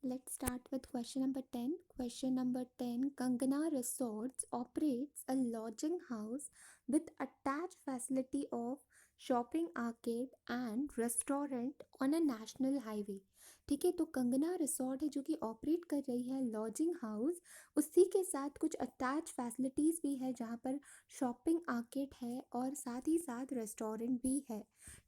let's start with question number 10. Question number 10, Kangana Resorts operates a lodging house with attached facility of shopping arcade and restaurant on a national highway. ठीक है, तो Kangana resort है जो कि operate कर रही है लॉजिंग हाउस, उसी के साथ कुछ अटैच फैसिलिटीज़ भी है जहाँ पर शॉपिंग आर्केड है और साथ ही साथ रेस्टोरेंट भी है।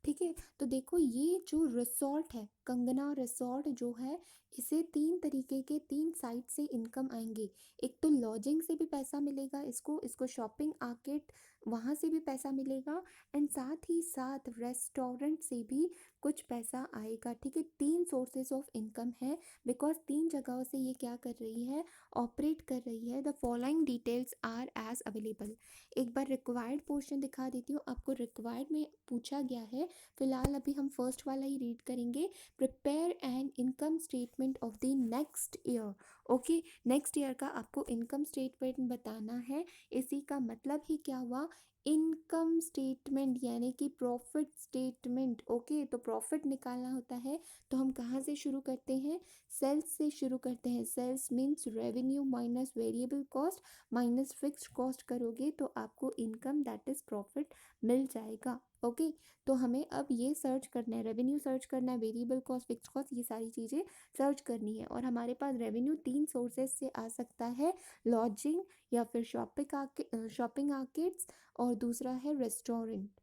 ठीक है, तो देखो ये जो रिसोर्ट है कंगना रिसोर्ट जो है, इसे तीन तरीके के तीन साइड से इनकम आएंगे। एक तो लॉजिंग से भी पैसा मिलेगा इसको इसको शॉपिंग आर्केड वहाँ से भी पैसा मिलेगा, एंड साथ ही साथ रेस्टोरेंट से भी कुछ पैसा आएगा। ठीक है, तीन सोर्सेज ऑफ इनकम है, बिकॉज तीन जगहों से ये क्या कर रही है, ऑपरेट कर रही है। The following details are as available. एक बार रिक्वायर्ड पोर्शन दिखा देती हूँ आपको। रिक्वायर्ड में पूछा गया है, फिलहाल अभी हम फर्स्ट वाला ही रीड करेंगे। Prepare an income statement of the next year. Okay, next year का आपको इनकम स्टेटमेंट बताना है। इसी का मतलब ही क्या हुआ, इनकम स्टेटमेंट यानी कि प्रॉफिट स्टेटमेंट। ओके, तो प्रॉफिट निकालना होता है तो हम कहाँ से शुरू करते हैं, सेल्स से शुरू करते हैं। Sales means revenue minus variable cost minus fixed cost करोगे तो आपको इनकम दैट इज प्रॉफिट मिल जाएगा। ओके, तो हमें अब ये सर्च करना है, रेवेन्यू सर्च करना है, वेरिएबल कॉस्ट, फिक्स्ड कॉस्ट, ये सारी चीज़ें सर्च करनी है। और हमारे पास रेवेन्यू तीन सोर्सेज से आ सकता है, लॉजिंग या फिर शॉपिंग आर्केड्स और दूसरा है restaurant.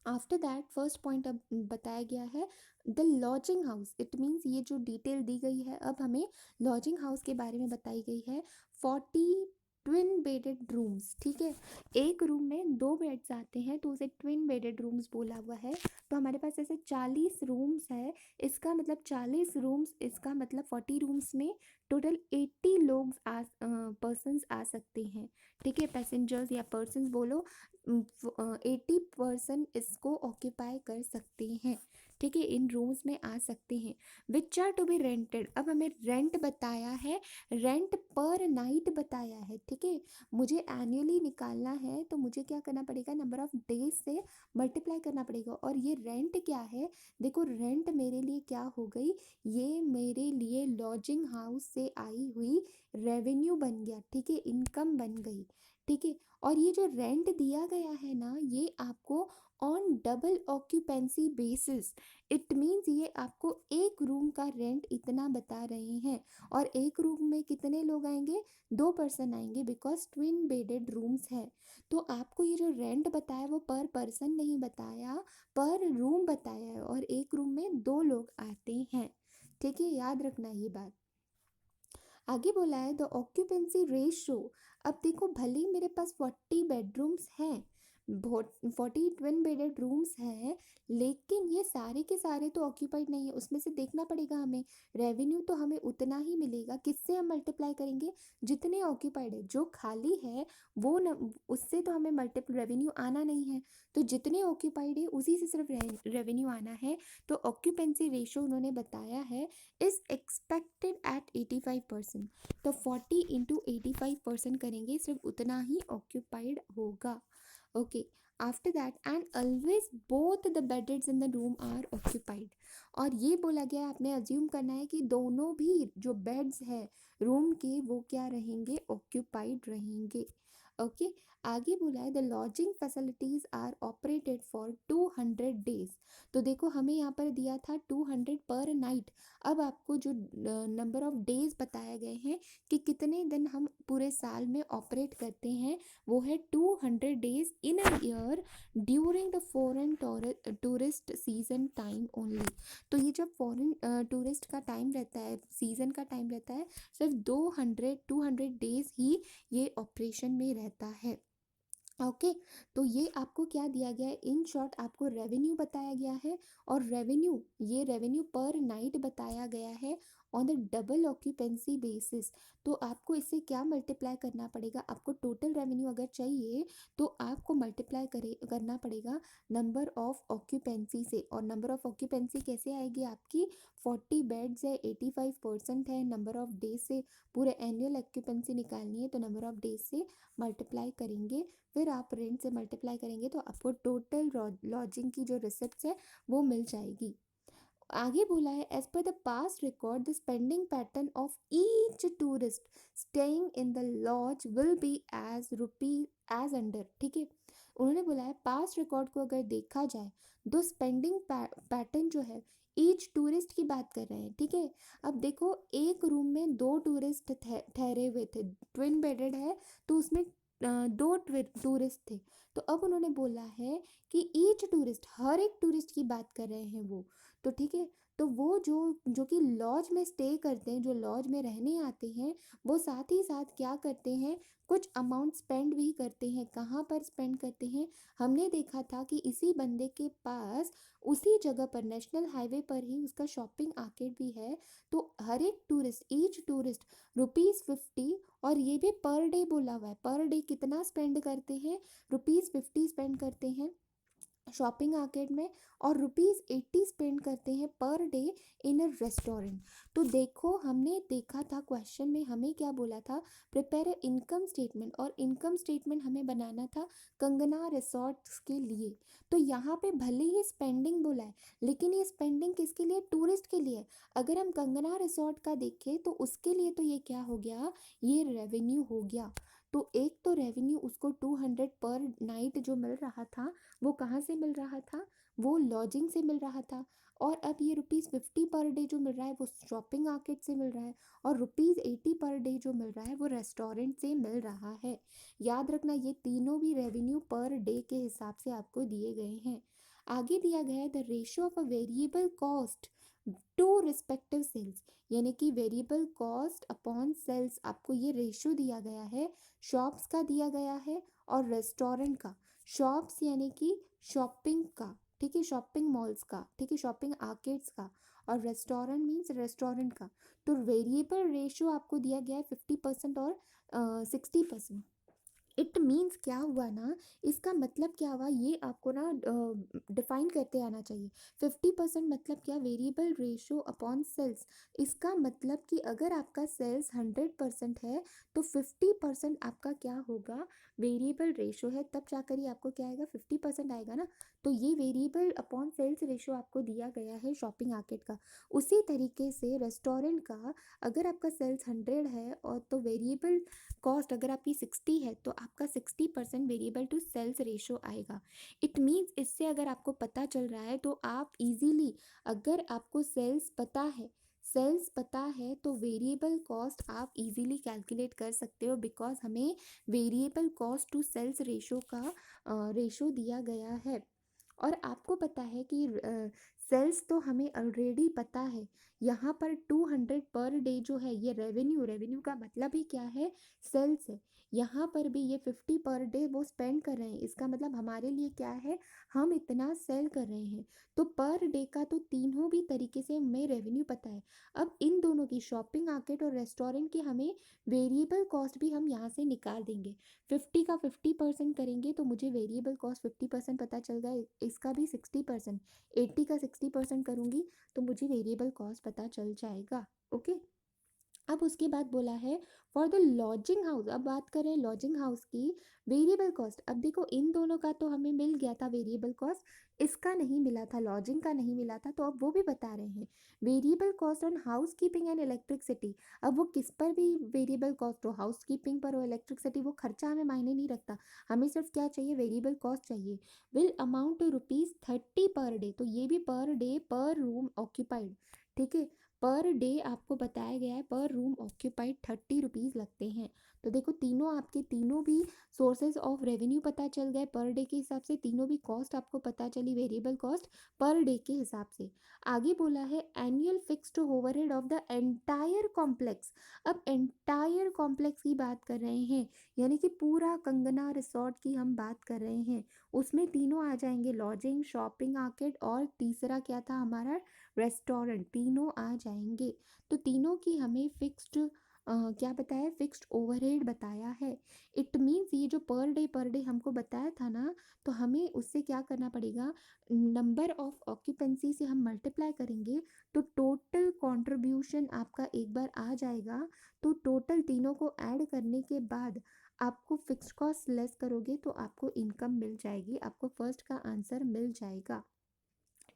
After that first point अब बताया गया है the lodging house. It means ये जो डिटेल दी गई है अब हमें लॉजिंग हाउस के बारे में बताई गई है। 40 ट्विन बेडेड रूम्स। ठीक है, एक रूम में दो बेड्स आते हैं तो उसे ट्विन बेडेड रूम्स बोला हुआ है। तो हमारे पास ऐसे 40 रूम्स है, इसका मतलब 40 रूम्स, इसका मतलब 40 रूम्स में टोटल 80 लोग पर्सनस आ सकते हैं। ठीक है, पैसेंजर्स या पर्सनस बोलो, 80% इसको ऑक्यूपाई कर सकते हैं। ठीक है, इन रूम्स में आ सकते हैं। Which are to be rented, अब हमें रेंट बताया है, रेंट पर नाइट बताया है। ठीक है, मुझे एनुअली निकालना है तो मुझे क्या करना पड़ेगा, नंबर ऑफ डेज से मल्टीप्लाई करना पड़ेगा। और ये रेंट क्या है, देखो रेंट मेरे लिए क्या हो गई, ये मेरे लिए लॉजिंग हाउस से आई हुई रेवेन्यू बन गया। ठीक है, इनकम बन गई। ठीक है, और ये जो रेंट दिया गया है ना, ये आपको on double occupancy basis, it means ये आपको एक रूम का रेंट इतना बता रहे हैं। और एक रूम में कितने लोग आएंगे, 2 पर्सन आएंगे, बिकॉज ट्विन बेडेड रूम्स है। तो आपको ये जो रेंट बताया वो पर पर्सन नहीं बताया, पर रूम बताया है, और एक रूम में 2 लोग आते हैं। ठीक है, याद रखना ये बात। आगे बोला है द ऑक्यूपेंसी रेशो। अब देखो भले ही मेरे पास 40 बेडरूम्स हैं, 40 ट्विन बेडेड रूम्स हैं, लेकिन ये सारे के सारे तो ऑक्यूपाइड नहीं है। उसमें से देखना पड़ेगा हमें, रेवेन्यू तो हमें उतना ही मिलेगा। किससे हम मल्टीप्लाई करेंगे, जितने ऑक्यूपाइड है। जो खाली है वो न, उससे तो हमें मल्टीपल रेवेन्यू आना नहीं है, तो जितने ऑक्यूपाइड है उसी से सिर्फ रेवेन्यू आना है। तो ऑक्यूपेंसी रेशो उन्होंने बताया है इज एक्सपेक्टेड एट 85%। तो 40 इंटू 85% करेंगे, सिर्फ उतना ही ऑक्यूपाइड होगा। Okay, after that and always both the beds in the room are occupied. और ये बोला गया है, आपने अज्यूम करना है कि दोनों भी जो बेड्स है रूम के वो क्या रहेंगे, ऑक्यूपाइड रहेंगे। ओके, आगे बोला है the lodging facilities are operated for 200 days. तो देखो हमें यहाँ पर दिया था 200 पर नाइट। अब आपको जो नंबर ऑफ डेज बताए गए हैं कि कितने दिन हम पूरे साल में ऑपरेट करते हैं, वो है 200 days in a year during the foreign tourist season time only. तो ये जब फॉरेन टूरिस्ट का टाइम रहता है, सीजन का टाइम रहता है, सिर्फ 200 डेज ही ये ऑपरेशन में रहता है। ओके, तो ये आपको क्या दिया गया है, इन शॉर्ट आपको रेवेन्यू बताया गया है, और रेवेन्यू ये रेवेन्यू पर नाइट बताया गया है on the double occupancy basis. तो आपको इससे क्या मल्टीप्लाई करना पड़ेगा, आपको टोटल रेवेन्यू अगर चाहिए तो आपको मल्टीप्लाई करना पड़ेगा नंबर ऑफ ऑक्यूपेंसी से। और नंबर ऑफ ऑक्यूपेंसी कैसे आएगी आपकी, 40 बेड्स है, 85% है, नंबर ऑफ डेज से पूरे एनुअल ऑक्यूपेंसी निकालनी है तो नंबर ऑफ डेज से मल्टीप्लाई करेंगे, फिर आप रेंट से मल्टीप्लाई करेंगे तो आपको टोटल लॉजिंग की जो रिसिप्ट्स है वो मिल जाएगी। आगे बोला है as per the past record the spending pattern of each tourist staying in the lodge will be as rupee as under. ठीक है, उन्होंने बोला है पास्ट रिकॉर्ड को अगर देखा जाए तो स्पेंडिंग पैटर्न जो है ईच टूरिस्ट की बात कर रहे हैं। ठीक है, अब देखो एक रूम में दो टूरिस्ट ठहरे हुए थे, ट्विन बेडेड है, तो उसमें दो टूरिस्ट थे। तो अब उन्होंने बोला है कि ईच टूरिस्ट, हर एक टूरिस्ट की बात कर रहे हैं वो। तो ठीक है, तो वो जो जो कि लॉज में स्टे करते हैं, जो लॉज में रहने आते हैं, वो साथ ही साथ क्या करते हैं, कुछ अमाउंट स्पेंड भी करते हैं। कहाँ पर स्पेंड करते हैं, हमने देखा था कि इसी बंदे के पास उसी जगह पर नेशनल हाईवे पर ही उसका शॉपिंग आर्केड भी है। तो हर एक टूरिस्ट, ईच टूरिस्ट ₹50, और ये भी पर डे बोला हुआ है, पर डे कितना स्पेंड करते हैं, ₹50 स्पेंड करते हैं शॉपिंग आर्केड में, और ₹80 स्पेंड करते हैं per day in a restaurant. तो देखो हमने देखा था क्वेश्चन में हमें क्या बोला था, प्रिपेयर इनकम स्टेटमेंट, और इनकम स्टेटमेंट हमें बनाना था कंगना रिसोर्ट्स के लिए। तो यहाँ पे भले ही स्पेंडिंग बोला है, लेकिन ये स्पेंडिंग किसके लिए, टूरिस्ट के लिए। अगर हम कंगना रिसोर्ट का देखें तो उसके लिए तो ये क्या हो गया, ये रेवेन्यू हो गया। तो एक तो रेवेन्यू उसको 200 पर नाइट जो मिल रहा था, वो कहाँ से मिल रहा था, वो लॉजिंग से मिल रहा था। और अब ये ₹50 पर डे जो मिल रहा है वो शॉपिंग आर्केट से मिल रहा है, और ₹80 पर डे जो मिल रहा है वो रेस्टोरेंट से मिल रहा है। याद रखना ये तीनों भी रेवेन्यू पर डे के हिसाब से आपको दिए गए हैं। आगे दिया गया है the ratio of a variable cost to respective sales, यानी कि वेरिएबल कॉस्ट अपॉन सेल्स, आपको ये रेशियो दिया गया है, शॉप्स का दिया गया है और रेस्टोरेंट का। शॉप्स यानी कि शॉपिंग का, ठीक है, शॉपिंग मॉल्स का, ठीक है, शॉपिंग आर्केड्स का, और रेस्टोरेंट मीन्स रेस्टोरेंट का। तो वेरिएबल रेशियो आपको दिया गया है 50% और 60%। इट मीन्स क्या हुआ ना, इसका मतलब क्या हुआ ये आपको ना डिफाइन करते आना चाहिए। 50% मतलब क्या, वेरिएबल रेशियो अपॉन सेल्स। इसका मतलब कि अगर आपका सेल्स 100% है तो 50% आपका क्या होगा, वेरिएबल रेशियो है, तब जाकर ही आपको क्या आएगा, 50% आएगा ना। तो ये वेरिएबल अपॉन सेल्स रेशियो आपको दिया गया है शॉपिंग आर्केट का। उसी तरीके से रेस्टोरेंट का, अगर आपका सेल्स 100 है और तो वेरिएबल कॉस्ट अगर आपकी 60 है तो आपका 60% वेरिएबल टू सेल्स रेशो आएगा। इट मीन्स इससे अगर आपको पता चल रहा है तो आप इजीली, अगर आपको सेल्स पता है तो वेरिएबल कॉस्ट आप इजीली कैलकुलेट कर सकते हो, बिकॉज हमें variable cost to sales ratio का रेशो दिया गया है। और आपको पता है कि सेल्स तो हमें ऑलरेडी पता है, यहाँ पर 200 पर डे जो है ये रेवेन्यू का मतलब ही क्या है, सेल्स है। यहाँ पर भी ये 50 पर डे वो स्पेंड कर रहे हैं, इसका मतलब हमारे लिए क्या है, हम इतना सेल कर रहे हैं। तो पर डे का तो तीनों भी तरीके से हमें रेवेन्यू पता है। अब इन दोनों की, शॉपिंग आर्केट और रेस्टोरेंट की, हमें वेरिएबल कॉस्ट भी हम यहाँ से निकाल देंगे। 50 का 50% करेंगे तो मुझे वेरिएबल कॉस्ट 50% पता चल गया, इसका भी 60%, 80 का 60% करूँगी तो मुझे वेरिएबल कॉस्ट पता चल जाएगा। ओके, अब उसके बाद बोला है फॉर द लॉजिंग हाउस, अब बात करें लॉजिंग हाउस की, वेरिएबल कॉस्ट। अब देखो इन दोनों का तो हमें मिल गया था वेरिएबल कॉस्ट, इसका नहीं मिला था, लॉजिंग का नहीं मिला था, तो अब वो भी बता रहे हैं variable cost on house keeping and electricity. अब वो किस पर भी वेरिएबल कॉस्ट हो, हाउस कीपिंग पर हो, इलेक्ट्रिसिटी, वो खर्चा हमें मायने नहीं रखता, हमें सिर्फ क्या चाहिए, वेरिएबल कॉस्ट चाहिए। Will amount to ₹30 per day, तो ये भी पर डे पर रूम ऑक्यूपाइड, ठीक है, पर डे आपको बताया गया है, पर रूम ऑक्यूपाइड ₹30 लगते हैं। तो देखो तीनों आपके, तीनों भी सोर्सेज ऑफ रेवेन्यू पता चल गए पर डे के हिसाब से, तीनों भी कॉस्ट आपको पता चली, वेरिएबल कॉस्ट पर डे के हिसाब से। आगे बोला है annual fixed overhead of the entire complex. अब एंटायर कॉम्प्लेक्स की बात कर रहे हैं, यानी कि पूरा कंगना रिसोर्ट की हम बात कर रहे हैं, उसमें तीनों आ जाएंगे, लॉजिंग, शॉपिंग आर्केड और तीसरा क्या था हमारा, रेस्टोरेंट, तीनों आ जाएंगे। तो तीनों की हमें फिक्स्ड क्या बताया, फिक्स्ड ओवरहेड बताया है। इट मीन्स ये जो पर डे हमको बताया था ना, तो हमें उससे क्या करना पड़ेगा, नंबर ऑफ ऑक्यूपेंसी से हम मल्टीप्लाई करेंगे तो टोटल कंट्रीब्यूशन आपका एक बार आ जाएगा। तो टोटल तीनों को ऐड करने के बाद आपको फिक्स्ड कॉस्ट लेस करोगे तो आपको इनकम मिल जाएगी, आपको फर्स्ट का आंसर मिल जाएगा।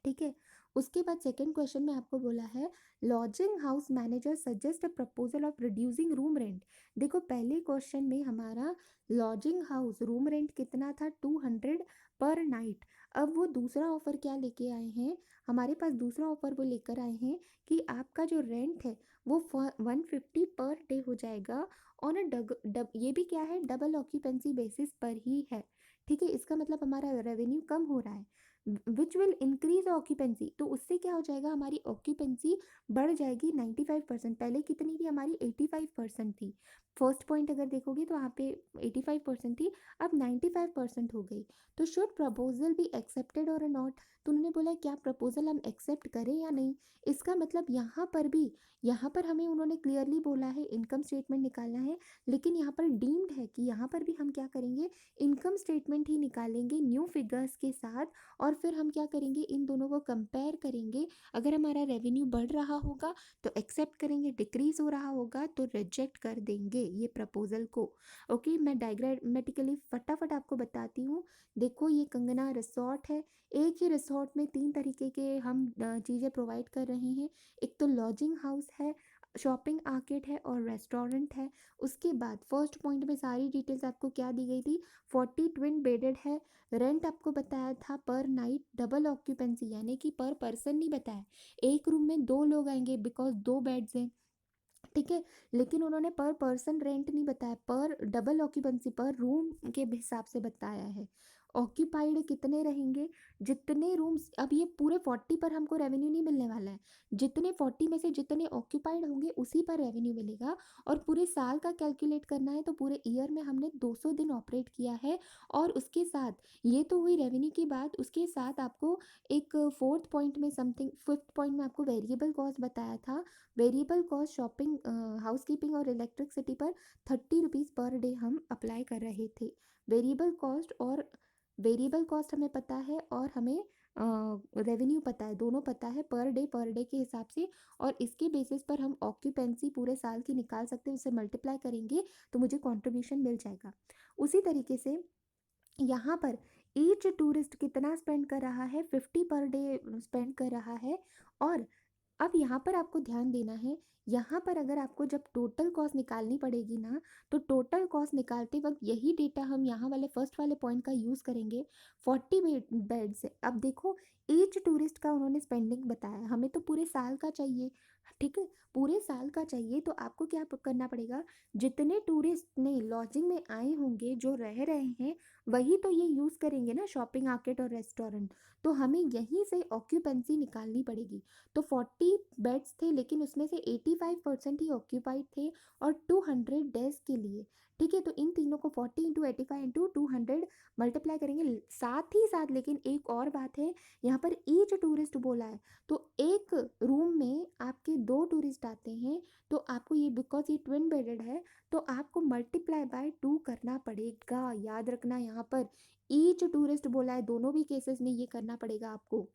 ठीक है, उसके बाद सेकंड क्वेश्चन में आपको बोला है lodging house manager suggest a proposal of reducing room rent. देखो पहले क्वेश्चन में हमारा लॉजिंग हाउस रूम रेंट कितना था 200 पर नाइट। अब वो दूसरा ऑफर क्या लेके आए हैं, हमारे पास दूसरा ऑफर वो लेकर आए हैं कि आपका जो रेंट है वो 150 पर डे हो जाएगा ऑन अ ये भी क्या है, डबल ऑक्यूपेंसी बेसिस पर ही है। ठीक है, इसका मतलब हमारा रेवेन्यू कम हो रहा है विच विल इंक्रीज ऑक्यूपेंसी। तो उससे क्या हो जाएगा, हमारी ऑक्यूपेंसी बढ़ जाएगी 95%। पहले कितनी थी हमारी, 85% थी। फर्स्ट पॉइंट अगर देखोगे तो वहाँ पे 85% थी, अब 95% हो गई। तो शुड प्रपोजल बी एक्सेप्टेड और नॉट। तो उन्होंने बोला क्या प्रपोजल हम एक्सेप्ट करें या नहीं। इसका मतलब यहाँ पर भी, यहाँ पर हमें उन्होंने क्लियरली बोला है इनकम स्टेटमेंट निकालना है, लेकिन यहाँ पर डीम्ड है कि यहाँ पर भी हम क्या करेंगे, इनकम स्टेटमेंट ही निकालेंगे न्यू फिगर्स के साथ, और फिर हम क्या करेंगे, इन दोनों को कंपेयर करेंगे। अगर हमारा रेवेन्यू बढ़ रहा होगा तो एक्सेप्ट करेंगे, डिक्रीज हो रहा होगा तो रिजेक्ट कर देंगे ये प्रपोजल को। ओके, मैं डायग्रामेटिकली फटाफट आपको बताती हूँ। देखो ये कंगना रिसोर्ट है, एक ही रिसोर्ट में 3 तरीके के हम चीज़ें प्रोवाइड कर रहे हैं। एक तो लॉजिंग हाउस है, शॉपिंग आर्केड है और रेस्टोरेंट है। उसके बाद फर्स्ट पॉइंट में सारी डिटेल्स आपको क्या दी गई थी, 40 ट्विन बेडेड है। रेंट आपको बताया था पर नाइट डबल ऑक्यूपेंसी, यानी कि पर पर्सन नहीं बताया, एक रूम में 2 लोग आएंगे बिकॉज 2 बेड्स हैं। ठीक है, लेकिन उन्होंने पर पर्सन रेंट नहीं बताया, पर डबल ऑक्यूपेंसी पर रूम के हिसाब से बताया है। ऑक्यूपाइड कितने रहेंगे, जितने रूम्स, अब ये पूरे 40 पर हमको रेवेन्यू नहीं मिलने वाला है, जितने 40 में से जितने ऑक्यूपाइड होंगे उसी पर रेवेन्यू मिलेगा। और पूरे साल का कैलकुलेट करना है तो पूरे ईयर में हमने 200 दिन ऑपरेट किया है। और उसके साथ ये तो हुई रेवेन्यू की बात, उसके साथ आपको एक फोर्थ पॉइंट में समथिंग, फिफ्थ पॉइंट में आपको वेरिएबल कॉस्ट बताया था। Variable cost shopping, house keeping और इलेक्ट्रिसिटी पर 30 रुपीज़ पर डे हम अप्लाई कर रहे थे। वेरिएबल कॉस्ट और वेरिएबल कॉस्ट हमें पता है और हमें रेवेन्यू पता है, दोनों पता है पर डे के हिसाब से। और इसके बेसिस पर हम ऑक्यूपेंसी पूरे साल की निकाल सकते हैं, उसे मल्टीप्लाई करेंगे तो मुझे कॉन्ट्रीब्यूशन मिल जाएगा। उसी तरीके से यहाँ पर ईच टूरिस्ट कितना स्पेंड कर रहा है, 50 पर डे स्पेंड कर रहा है। और अब यहाँ पर आपको ध्यान देना है, यहाँ पर अगर आपको जब टोटल कॉस्ट निकालनी पड़ेगी ना, तो टोटल कॉस्ट निकालते वक्त यही डेटा हम यहाँ वाले फर्स्ट वाले पॉइंट का यूज़ करेंगे। 40 बेड से, अब देखो ईच टूरिस्ट का उन्होंने स्पेंडिंग बताया, हमें तो पूरे साल का चाहिए। ठीक है, पूरे साल का चाहिए तो आपको क्या करना पड़ेगा, जितने टूरिस्ट ने लॉजिंग में आए होंगे जो रह रहे हैं, वही तो ये यूज़ करेंगे ना शॉपिंग आर्केट और रेस्टोरेंट। तो हमें यहीं से ऑक्यूपेंसी निकालनी पड़ेगी। तो 40 बेड्स थे लेकिन उसमें से 85% ही ऑक्यूपाइड थे और 200 डेज के लिए। ठीक है, तो इन तीनों को 40 इंटू 85 इंटू 200 मल्टीप्लाई करेंगे। साथ ही साथ लेकिन एक और बात है, यहाँ पर ईच टूरिस्ट बोला है, तो एक रूम में आपके 2 टूरिस्ट आते हैं तो आपको ये, बिकॉज ये ट्विन बेडेड है, तो आपको मल्टीप्लाई बाय 2 करना पड़ेगा। याद रखना यहाँ पर ईच टूरिस्ट बोला है, दोनों भी केसेस में ये करना पड़ेगा आपको।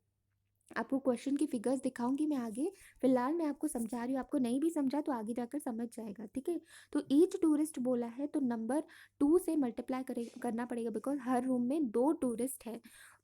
आपको क्वेश्चन की फिगर्स दिखाऊंगी मैं आगे, फिलहाल मैं आपको समझा रही हूँ, आपको नहीं भी समझा तो आगे जाकर समझ जाएगा। ठीक है, तो ईच टूरिस्ट बोला है तो नंबर 2 से मल्टीप्लाई करना पड़ेगा बिकॉज हर रूम में 2 टूरिस्ट है।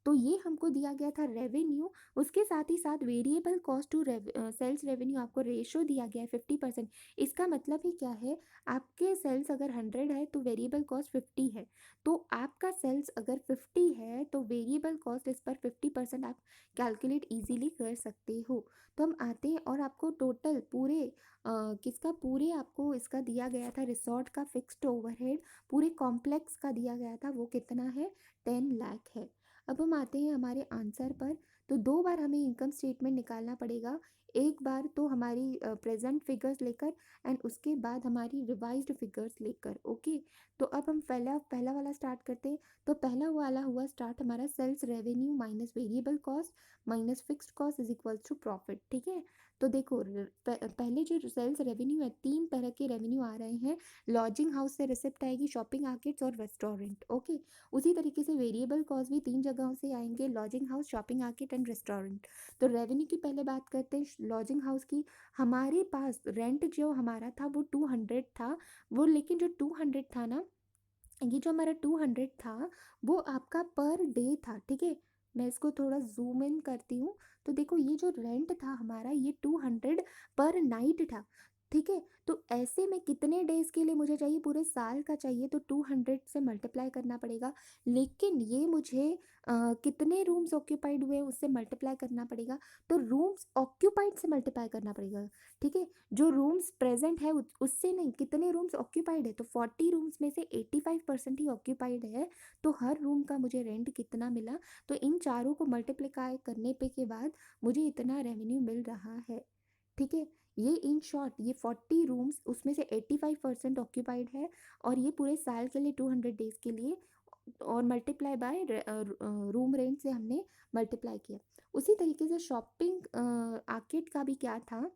तो ये हमको दिया गया था रेवेन्यू, उसके साथ ही साथ variable cost to sales revenue आपको रेशो दिया गया है 50%। इसका मतलब ही क्या है, आपके सेल्स अगर 100 है तो वेरिएबल कॉस्ट 50 है। तो आपका सेल्स अगर 50 है तो वेरिएबल कॉस्ट इस पर 50% आप कैलकुलेट इजीली कर सकते हो। तो हम आते हैं और आपको टोटल पूरे किसका, पूरे आपको इसका दिया गया था, रिसोर्ट का फिक्स्ड ओवरहेड पूरे कॉम्प्लेक्स का दिया गया था, वो कितना है, 10 लाख है। अब हम आते हैं हमारे आंसर पर। तो 2 बार हमें इनकम स्टेटमेंट निकालना पड़ेगा, एक बार तो हमारी प्रेजेंट फिगर्स लेकर एंड उसके बाद हमारी रिवाइज्ड फिगर्स लेकर। ओके, तो अब हम पहला पहला वाला स्टार्ट करते हैं। तो पहला वाला हुआ स्टार्ट हमारा sales revenue minus variable cost minus fixed cost is equals to profit. ठीक है, तो देखो पहले जो सेल्स रेवेन्यू है, 3 तरह के रेवेन्यू आ रहे हैं, लॉजिंग हाउस से रिसिप्ट आएगी, शॉपिंग आर्केट्स और रेस्टोरेंट। ओके, उसी तरीके से वेरिएबल कॉस्ट भी 3 जगहों से आएंगे, lodging house, shopping arcade and restaurant. तो रेवेन्यू की पहले बात करते हैं लॉजिंग हाउस की। हमारे पास रेंट जो हमारा था वो 200 था, वो लेकिन जो 200 था ना, ये जो हमारा 200 था वो आपका पर डे था। ठीक है, मैं इसको थोड़ा ज़ूम इन करती हूँ। तो देखो ये जो रेंट था हमारा ये 200 पर नाइट था, ठीक है? तो ऐसे में कितने डेज़ के लिए मुझे चाहिए, पूरे साल का चाहिए, तो 200 से मल्टीप्लाई करना पड़ेगा। लेकिन ये मुझे कितने रूम्स ऑक्यूपाइड हुए उससे मल्टीप्लाई करना पड़ेगा, तो रूम्स ऑक्यूपाइड से मल्टीप्लाई करना पड़ेगा, ठीक है? जो रूम्स प्रेजेंट है उससे नहीं, कितने रूम्स ऑक्यूपाइड है, तो 40 रूम्स में से 85% ही ऑक्यूपाइड है, तो हर रूम का मुझे रेंट कितना मिला, तो इन चारों को मल्टीप्लाई करने पे के बाद मुझे इतना रेवेन्यू मिल रहा है, ठीक है? ये इन शॉर्ट ये 40 रूम्स उसमें से 85% ऑक्यूपाइड है, और ये पूरे साल के लिए 200 डेज के लिए, और मल्टीप्लाई बाय रूम रेंट से हमने मल्टीप्लाई किया। उसी तरीके से शॉपिंग आर्केड का भी क्या था,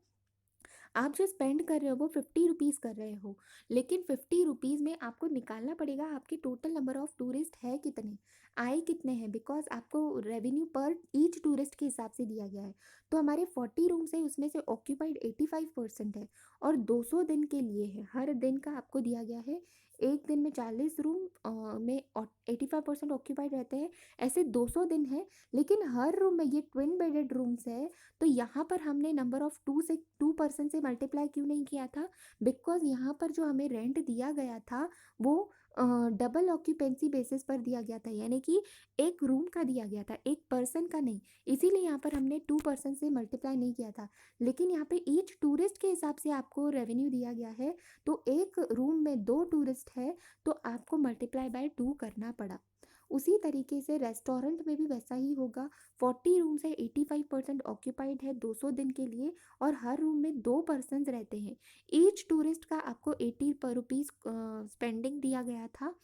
आप जो स्पेंड कर रहे हो वो 50 रुपीज़ कर रहे हो, लेकिन 50 रुपीज़ में आपको निकालना पड़ेगा आपके टोटल नंबर ऑफ टूरिस्ट है कितने, आए कितने हैं, बिकॉज आपको रेवेन्यू पर ईच टूरिस्ट के हिसाब से दिया गया है। तो हमारे 40 रूम्स है, उसमें से ऑक्यूपाइड 85% है, और 200 दिन के लिए है, हर दिन का आपको दिया गया है। एक दिन में 40 रूम में 85% ऑक्यूपाइड रहते हैं, ऐसे 200 दिन है। लेकिन हर रूम में ये ट्विन बेडेड रूम्स है, तो यहाँ पर हमने नंबर ऑफ 2% से मल्टीप्लाई क्यों नहीं किया था, बिकॉज यहाँ पर जो हमें रेंट दिया गया था वो डबल ऑक्यूपेंसी बेसिस पर दिया गया था, यानी कि एक रूम का दिया गया था, एक पर्सन का नहीं, इसीलिए यहाँ पर हमने 2% से मल्टीप्लाई नहीं किया था। लेकिन यहाँ पे ईच टूरिस्ट के हिसाब से आपको रेवेन्यू दिया गया है, तो एक रूम में 2 टूरिस्ट है, तो आपको मल्टीप्लाई बाय 2 करना पड़ा। उसी तरीके से रेस्टोरेंट में भी वैसा ही होगा। 40 रूम्स है, 85% ऑक्यूपाइड है 200 दिन के लिए, और हर रूम में 2 पर्सन रहते हैं। ईच टूरिस्ट का आपको 80 रुपीज़ स्पेंडिंग दिया गया था,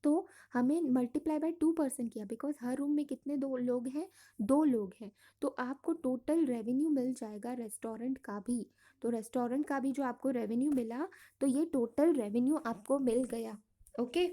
तो हमें मल्टीप्लाई बाय 2% किया, बिकॉज हर रूम में कितने दो लोग हैं, 2 लोग हैं, तो आपको टोटल रेवेन्यू मिल जाएगा रेस्टोरेंट का भी। तो रेस्टोरेंट का भी जो आपको रेवेन्यू मिला, तो ये टोटल रेवेन्यू आपको मिल गया। ओके,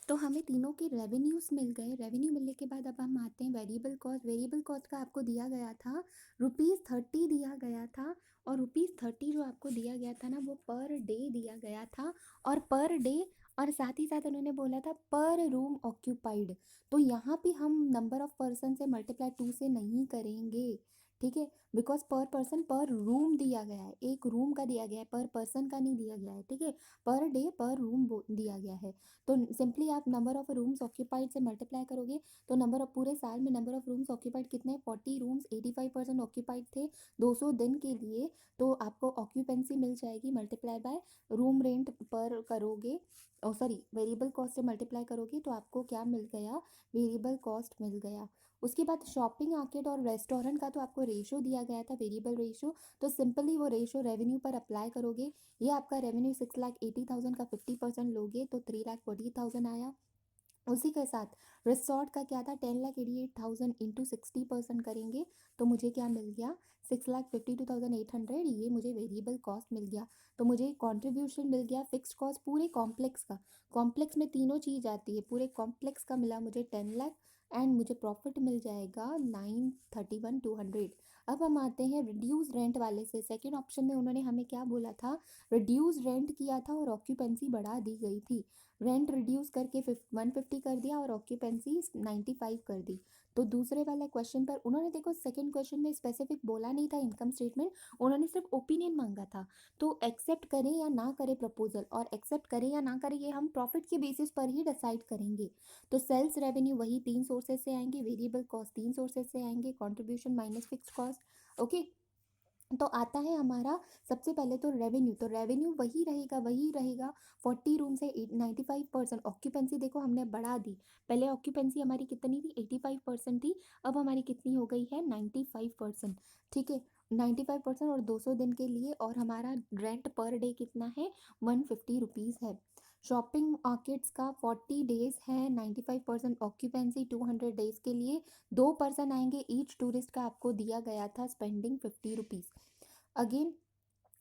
तो हमें तीनों के रेवेन्यूज मिल गए। रेवेन्यू मिलने के बाद अब हम आते हैं वेरिएबल कॉस्ट। वेरिएबल कॉस्ट का आपको दिया गया था ₹30 दिया गया था, और ₹30 जो आपको दिया गया था ना वो पर डे दिया गया था, और पर डे, और साथ ही साथ उन्होंने बोला था पर रूम ऑक्यूपाइड। तो यहाँ पे हम नंबर ऑफ पर्सन से मल्टीप्लाई 2 से नहीं करेंगे, ठीक है? बिकॉज पर पर्सन पर रूम दिया गया है, एक रूम का दिया गया है, पर पर्सन का नहीं दिया गया है, ठीक है? पर डे पर रूम दिया गया है। तो सिंपली आप नंबर ऑफ रूम्स ऑक्यूपाइड से मल्टीप्लाई करोगे, तो नंबर ऑफ पूरे साल में नंबर ऑफ रूम्स ऑक्यूपाइड कितने हैं, 40 रूम्स 85% ऑक्यूपाइड थे 200 दिन के लिए, तो आपको ऑक्यूपेंसी मिल जाएगी, मल्टीप्लाई बाय रूम रेंट पर करोगे, ओ सॉरी वेरिएबल कॉस्ट से मल्टीप्लाई करोगे, तो आपको क्या मिल गया, वेरिएबल कॉस्ट मिल गया। उसके बाद शॉपिंग आर्केड और रेस्टोरेंट का तो आपको रेशो दिया गया था, वेरिएबल रेशो, तो सिंपली वो रेशो रेवेन्यू पर अप्लाई करोगे। ये आपका रेवेन्यू 6,80,000 का 50% लोगे तो 3,40,000 आया। उसी के साथ रिसॉर्ट का क्या था, 10,88,000 इंटू 60% करेंगे, तो मुझे क्या मिल गया, 6,52,800, ये मुझे वेरिएबल कॉस्ट मिल गया। तो मुझे कंट्रीब्यूशन मिल गया फिक्स्ड कॉस्ट पूरे कॉम्प्लेक्स का, कॉम्प्लेक्स में तीनों चीज़ आती है, पूरे कॉम्प्लेक्स का मिला मुझे 10 लाख, एंड मुझे प्रॉफिट मिल जाएगा 931,200। अब हम आते हैं रिड्यूस रेंट वाले से। सेकेंड ऑप्शन में उन्होंने हमें क्या बोला था, रिड्यूस रेंट किया था और ऑक्यूपेंसी बढ़ा दी गई थी। रेंट रिड्यूस करके 150 कर दिया और ऑक्यूपेंसी 95 कर दी। तो दूसरे वाले क्वेश्चन पर उन्होंने, देखो सेकंड क्वेश्चन में स्पेसिफिक बोला नहीं था इनकम स्टेटमेंट, उन्होंने सिर्फ ओपिनियन मांगा था। तो एक्सेप्ट करें या ना करें प्रपोजल, और एक्सेप्ट करें या ना करें ये हम प्रॉफिट के बेसिस पर ही डिसाइड करेंगे। तो सेल्स रेवेन्यू वही 3 सोर्सेज से आएंगे, वेरिएबल कॉस्ट 3 सोर्सेज से आएंगे, contribution minus fix cost. Okay, तो आता है हमारा सबसे पहले तो रेवेन्यू, तो रेवेन्यू वही रहेगा 40 रूम से 95%। ऑक्यूपेंसी देखो हमने बढ़ा दी, पहले ऑक्यूपेंसी हमारी कितनी थी, 85% थी, अब हमारी कितनी हो गई है, 95%, ठीक है? 95% और 200 दिन के लिए, और हमारा रेंट पर डे कितना है, 150 रुपीज़ है। शॉपिंग मार्केट्स का 40 डेज है, 95% ऑक्यूपेंसी, 200 डेज के लिए, 2 पर्सन आएंगे, ईच टूरिस्ट का आपको दिया गया था स्पेंडिंग 50 रुपीज़। अगेन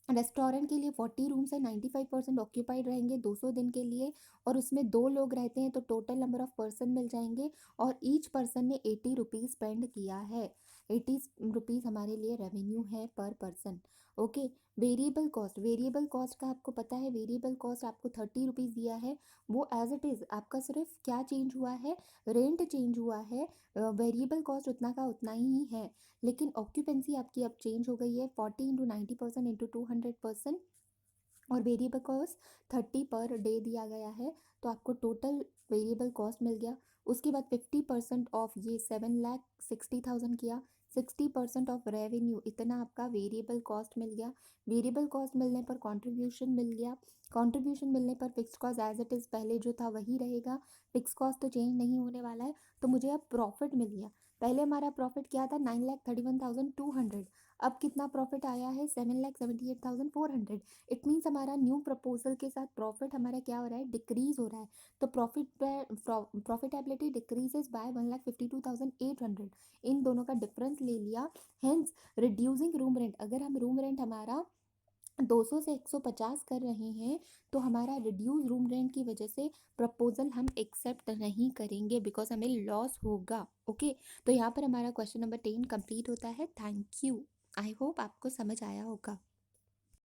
रेस्टोरेंट के लिए 40 रूम्स है, 95% ऑक्यूपाइड रहेंगे 200 दिन के लिए, और उसमें 2 लोग रहते हैं, तो टोटल नंबर ऑफ पर्सन मिल जाएंगे, और ईच पर्सन ने 80 रुपीज़ स्पेंड किया है। ₹80 हमारे लिए रेवेन्यू है पर पर्सन। ओके। वेरिएबल कॉस्ट का आपको पता है, वेरिएबल कॉस्ट आपको ₹30 दिया है, वो एज इट इज़ आपका सिर्फ क्या चेंज हुआ है, रेंट चेंज हुआ है, वेरिएबल कॉस्ट उतना का उतना ही है। लेकिन ऑक्यूपेंसी आपकी अब चेंज हो गई है, 40 × 90% इंटू 200%, और वेरिएबल कॉस्ट 30 पर डे दिया गया है, तो आपको टोटल वेरिएबल कॉस्ट मिल गया। उसके बाद 50% ऑफ ये 7,60,000 किया, 60% ऑफ रेवेन्यू, इतना आपका वेरिएबल कॉस्ट मिल गया। वेरिएबल कॉस्ट मिलने पर कंट्रीब्यूशन मिल गया, कंट्रीब्यूशन मिलने पर fix cost as it is पहले जो था वही रहेगा, फिक्स कॉस्ट तो चेंज नहीं होने वाला है। तो मुझे अब प्रॉफिट मिल गया। पहले हमारा प्रॉफिट क्या था, 9,31,200, अब कितना प्रॉफिट आया है, 7,78,400। इट मीन्स हमारा न्यू प्रपोजल के साथ प्रॉफिट हमारा क्या हो रहा है, डिक्रीज हो रहा है। तो प्रॉफिटेबिलिटी डिक्रीजेज बाय 1,52,800, इन दोनों का डिफरेंस ले लिया। हेंस रिड्यूसिंग रूम रेंट, अगर हम रूम रेंट हमारा 200 से 150 कर रहे हैं, तो हमारा रिड्यूस रूम रेंट की वजह से प्रपोजल हम एक्सेप्ट नहीं करेंगे, बिकॉज हमें लॉस होगा। ओके। तो यहाँ पर हमारा क्वेश्चन नंबर 10 कंप्लीट होता है। Thank you. आई होप आपको समझ आया होगा।